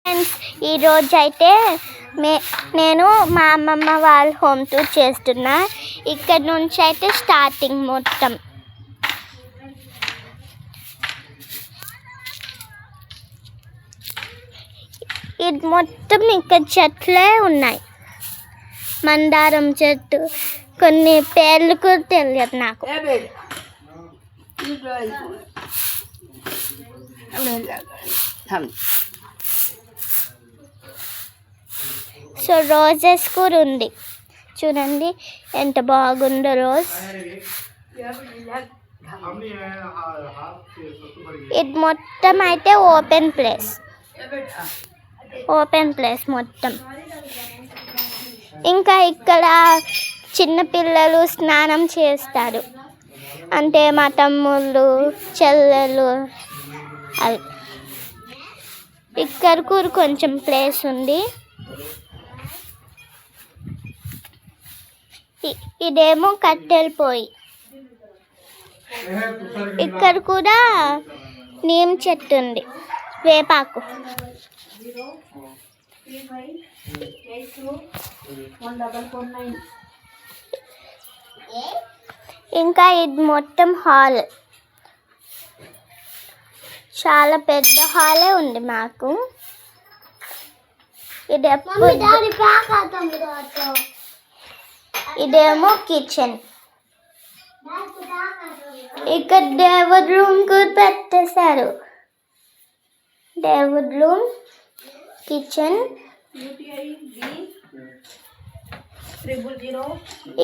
Friends, ఈరోజు అయితే నేను మా అమ్మమ్మ వాళ్ళ హోమ్ టూర్ చేస్తున్నా. ఇక్కడ నుంచి అయితే స్టార్టింగ్ మొత్తం ఇది మొత్తం ఇక్కడ చెట్లే ఉన్నాయి. మందారం చెట్టు, కొన్ని పేర్లు కూడా తెలియదు నాకు. సో రోజెస్ కూడా ఉంది, చూడండి ఎంత బాగుందో రోజ్. ఇది మొత్తం అయితే ఓపెన్ ప్లేస్ మొత్తం. ఇంకా ఇక్కడ చిన్నపిల్లలు స్నానం చేస్తారు, అంటే మా తమ్ముళ్ళు చెల్లెలు. అది ఇక్కడ కూడా కొంచెం ప్లేస్ ఉంది. ఇదేమో కట్టెల పొయ్యి. ఇక్కడ కూడా నీమ్ చెట్టు ఉంది, వేపాకు. ఇంకా ఇది మొత్తం హాల్, చాలా పెద్ద హాలే ఉంది మాకు. ఇదేమో కిచెన్. ఇక్కడ దేవుడి రూమ్ కూడా పెట్టేశారు. దేవుడి రూమ్, కిచెన్.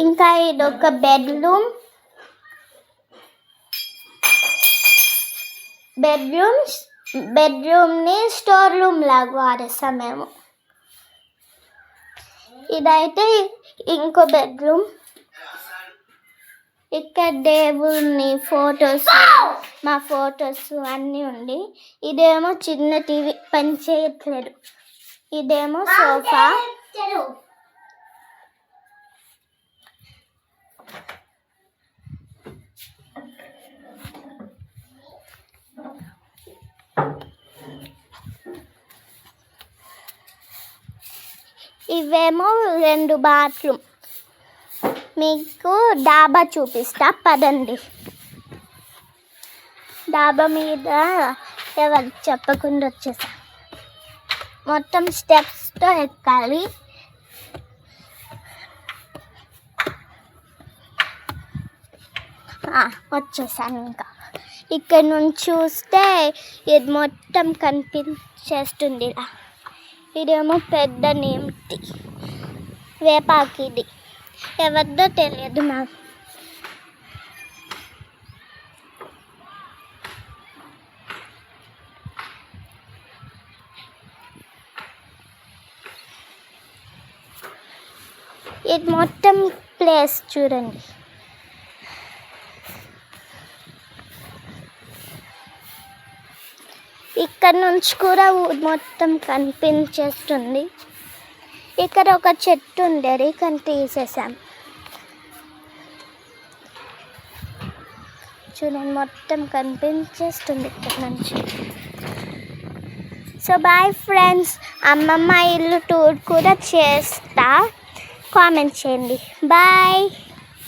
ఇంకా ఇదొక బెడ్రూమ్ని స్టోర్ రూమ్ లాగా వాడేస్తాం మేము. ఇదైతే ఇంకో బెడ్రూమ్. ఇక్కడ దేవుని ఫొటోస్, మా ఫొటోస్ అన్నీ ఉంది. ఇదేమో చిన్న టీవీ, పని చేయట్లేదు. ఇదేమో సోఫా. ఇవేమో 2 బాత్రూమ్. మీకు డాబా చూపిస్తా, పదండి. డాబా మీద ఎవరు చెప్పకుండా వచ్చేసా. మొత్తం స్టెప్స్తో ఎక్కాలి. వచ్చేసాను. ఇంకా ఇక్కడ నుంచి చూస్తే ఇది మొత్తం కనిపించేస్తుంది. ఇదేమో పెద్ద నేమిటి వేపాకు. ఇది ఎవరిదో తెలియదు నాకు. ఇది మొత్తం ప్లేస్ చూడండి. ఇక్కడ నుంచి కూడా మొత్తం కనిపించేస్తుంది. ఇక్కడ ఒక చెట్టు ఉండేది, కానీ తీసేసాం. చూడండి, మొత్తం కనిపించేస్తుంది ఇక్కడ నుంచి. సో బాయ్ ఫ్రెండ్స్, అమ్మమ్మ ఇల్లు టూర్ కూడా చేస్తా. కామెంట్ చేయండి. బాయ్.